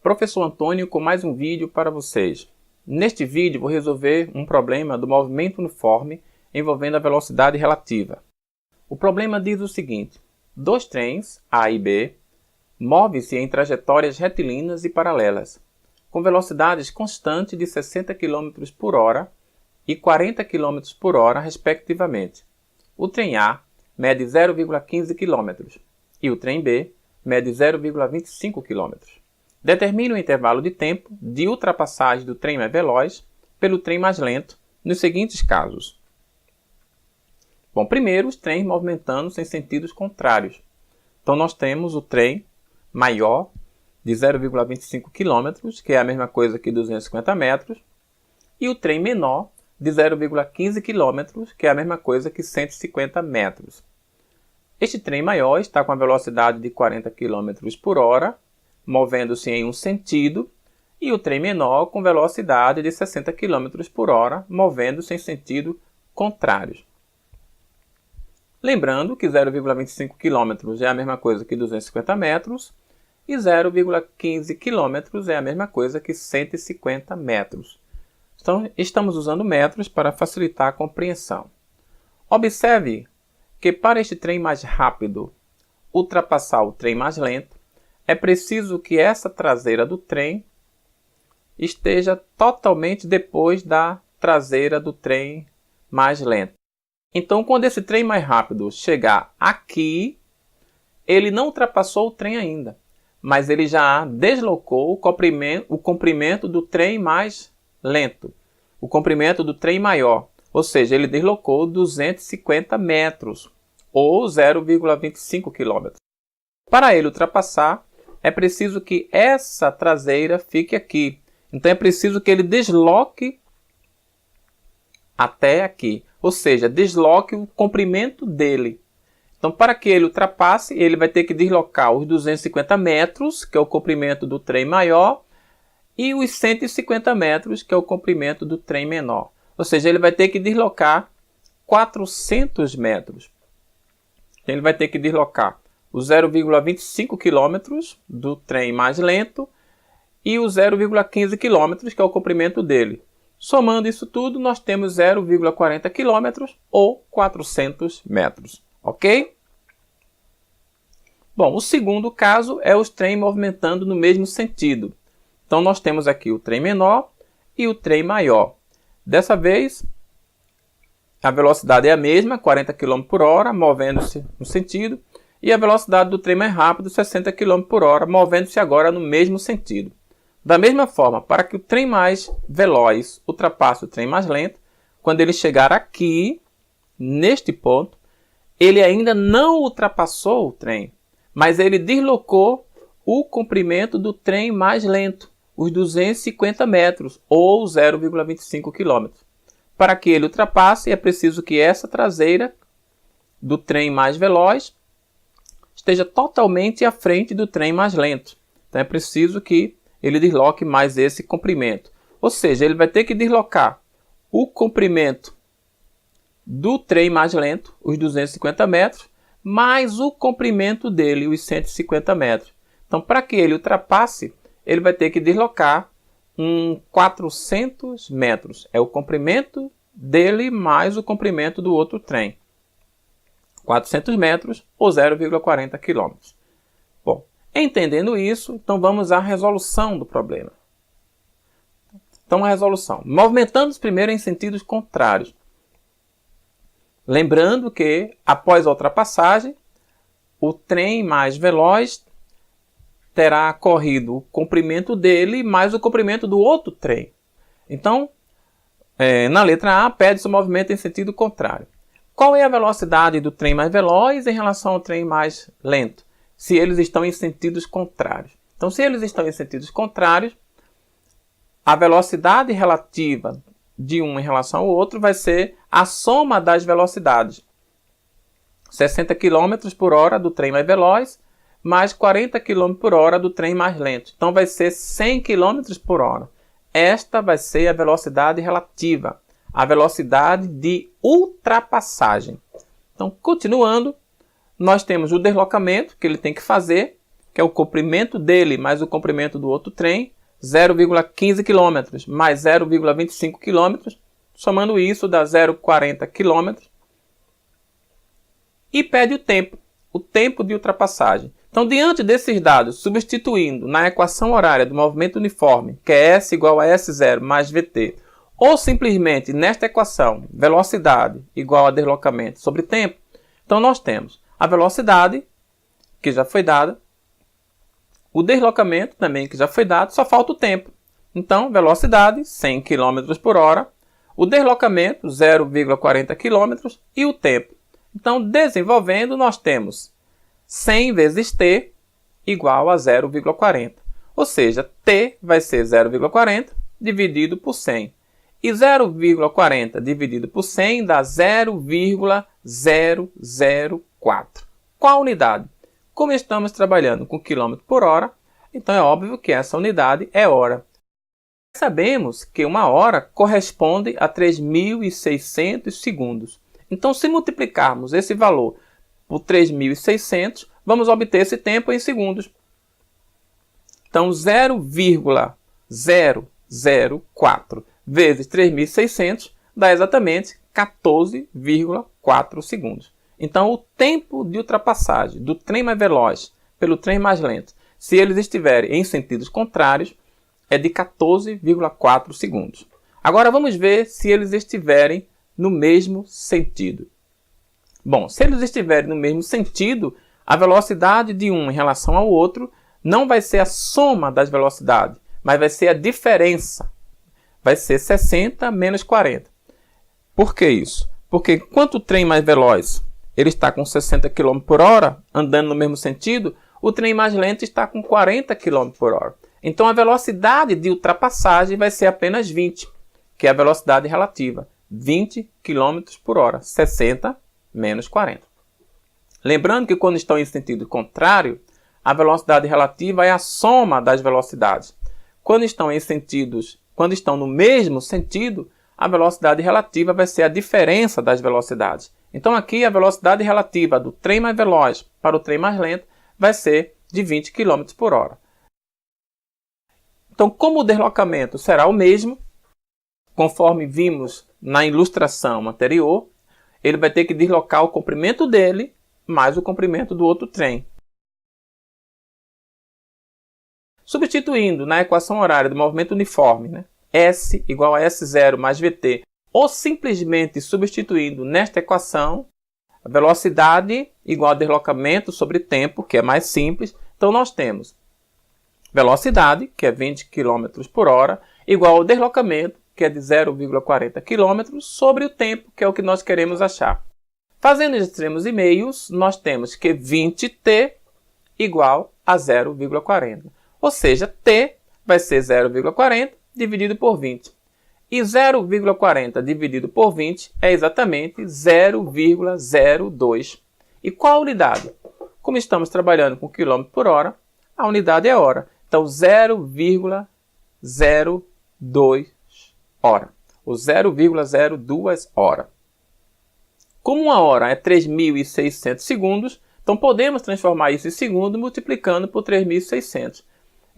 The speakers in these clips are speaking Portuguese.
Professor Antônio com mais um vídeo para vocês. Neste vídeo vou resolver um problema do movimento uniforme envolvendo a velocidade relativa. O problema diz o seguinte: dois trens, A e B, movem-se em trajetórias retilíneas e paralelas, com velocidades constantes de 60 km por hora e 40 km por hora, respectivamente. O trem A mede 0,15 km e o trem B mede 0,25 km. Determine o intervalo de tempo de ultrapassagem do trem mais veloz pelo trem mais lento nos seguintes casos. Bom, primeiro, os trens movimentando-se em sentidos contrários. Então, nós temos o trem maior de 0,25 km, que é a mesma coisa que 250 metros, e o trem menor de 0,15 km, que é a mesma coisa que 150 metros. Este trem maior está com a velocidade de 40 km por hora, movendo-se em um sentido, e o trem menor com velocidade de 60 km por hora, movendo-se em sentido contrário. Lembrando que 0,25 km é a mesma coisa que 250 metros e 0,15 km é a mesma coisa que 150 metros. Então, estamos usando metros para facilitar a compreensão. Observe que para este trem mais rápido ultrapassar o trem mais lento, é preciso que essa traseira do trem esteja totalmente depois da traseira do trem mais lento. Então, quando esse trem mais rápido chegar aqui, ele não ultrapassou o trem ainda, mas ele já deslocou o comprimento do trem mais lento, o comprimento do trem maior, ou seja, ele deslocou 250 metros, ou 0,25 km. Para ele ultrapassar, é preciso que essa traseira fique aqui. Então, é preciso que ele desloque até aqui, ou seja, desloque o comprimento dele. Então, para que ele ultrapasse, ele vai ter que deslocar os 250 metros, que é o comprimento do trem maior, e os 150 metros, que é o comprimento do trem menor. Ou seja, ele vai ter que deslocar 400 metros. Ele vai ter que deslocar os 0,25 km do trem mais lento e os 0,15 km, que é o comprimento dele. Somando isso tudo, nós temos 0,40 km ou 400 metros. Ok? Bom, o segundo caso é os trens movimentando no mesmo sentido. Então, nós temos aqui o trem menor e o trem maior. Dessa vez, a velocidade é a mesma, 40 km por hora, movendo-se no sentido, e a velocidade do trem mais rápido, 60 km por hora, movendo-se agora no mesmo sentido. Da mesma forma, para que o trem mais veloz ultrapasse o trem mais lento, quando ele chegar aqui, neste ponto, ele ainda não ultrapassou o trem, mas ele deslocou o comprimento do trem mais lento, os 250 metros, ou 0,25 km. Para que ele ultrapasse, é preciso que essa traseira do trem mais veloz esteja totalmente à frente do trem mais lento. Então, é preciso que ele desloque mais esse comprimento. Ou seja, ele vai ter que deslocar o comprimento do trem mais lento, os 250 metros, mais o comprimento dele, os 150 metros. Então, para que ele ultrapasse, ele vai ter que deslocar 400 metros. É o comprimento dele mais o comprimento do outro trem. 400 metros ou 0,40 km. Bom, entendendo isso, então vamos à resolução do problema. Então, a resolução. Movimentando-se primeiro em sentidos contrários. Lembrando que, após a ultrapassagem, o trem mais veloz terá corrido o comprimento dele mais o comprimento do outro trem. Então, na letra A, pede-se o movimento em sentido contrário. Qual é a velocidade do trem mais veloz em relação ao trem mais lento? Se eles estão em sentidos contrários. Então, se eles estão em sentidos contrários, a velocidade relativa de um em relação ao outro vai ser a soma das velocidades. 60 km por hora do trem mais veloz, mais 40 km por hora do trem mais lento. Então, vai ser 100 km por hora. Esta vai ser a velocidade relativa, a velocidade de ultrapassagem. Então, continuando, nós temos o deslocamento que ele tem que fazer, que é o comprimento dele mais o comprimento do outro trem, 0,15 km, mais 0,25 km, somando isso dá 0,40 km. E pede o tempo de ultrapassagem. Então, diante desses dados, substituindo na equação horária do movimento uniforme, que é S igual a S0 mais VT, ou simplesmente nesta equação, velocidade igual a deslocamento sobre tempo, então nós temos a velocidade, que já foi dada, o deslocamento também, que já foi dado, só falta o tempo. Então, velocidade, 100 km por hora, o deslocamento, 0,40 km e o tempo. Então, desenvolvendo, nós temos 100 vezes t igual a 0,40. Ou seja, t vai ser 0,40 dividido por 100. E 0,40 dividido por 100 dá 0,004. Qual unidade? Como estamos trabalhando com quilômetro por hora, então é óbvio que essa unidade é hora. Sabemos que uma hora corresponde a 3.600 segundos. Então, se multiplicarmos esse valor por 3.600, vamos obter esse tempo em segundos. Então, 0,004 vezes 3.600 dá exatamente 14,4 segundos. Então, o tempo de ultrapassagem do trem mais veloz pelo trem mais lento, se eles estiverem em sentidos contrários, é de 14,4 segundos. Agora, vamos ver se eles estiverem no mesmo sentido. Bom, se eles estiverem no mesmo sentido, a velocidade de um em relação ao outro não vai ser a soma das velocidades, mas vai ser a diferença. Vai ser 60 menos 40. Por que isso? Porque enquanto o trem mais veloz ele está com 60 km por hora, andando no mesmo sentido, o trem mais lento está com 40 km por hora. Então a velocidade de ultrapassagem vai ser apenas 20, que é a velocidade relativa. 20 km por hora, 60 menos 40. Lembrando que quando estão em sentido contrário, a velocidade relativa é a soma das velocidades. Quando estão no mesmo sentido, a velocidade relativa vai ser a diferença das velocidades. Então aqui a velocidade relativa do trem mais veloz para o trem mais lento vai ser de 20 km por hora. Então, como o deslocamento será o mesmo, conforme vimos na ilustração anterior, ele vai ter que deslocar o comprimento dele mais o comprimento do outro trem. Substituindo na equação horária do movimento uniforme, S igual a S0 mais VT, ou simplesmente substituindo nesta equação, a velocidade igual a deslocamento sobre tempo, que é mais simples. Então, nós temos velocidade, que é 20 km por hora, igual ao deslocamento, que é de 0,40 km, sobre o tempo, que é o que nós queremos achar. Fazendo os extremos e meios, nós temos que 20t igual a 0,40. Ou seja, t vai ser 0,40 dividido por 20. E 0,40 dividido por 20 é exatamente 0,02. E qual a unidade? Como estamos trabalhando com quilômetro por hora, a unidade é hora. Então, 0,02 hora. Ou 0,02 hora. Como uma hora é 3.600 segundos, então podemos transformar isso em segundo multiplicando por 3.600.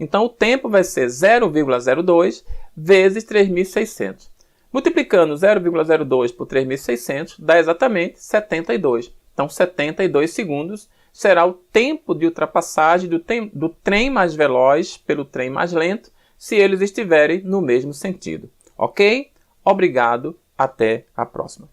Então, o tempo vai ser 0,02 vezes 3.600. Multiplicando 0,02 por 3.600 dá exatamente 72. Então, 72 segundos será o tempo de ultrapassagem do trem mais veloz pelo trem mais lento, se eles estiverem no mesmo sentido. Ok? Obrigado. Até a próxima.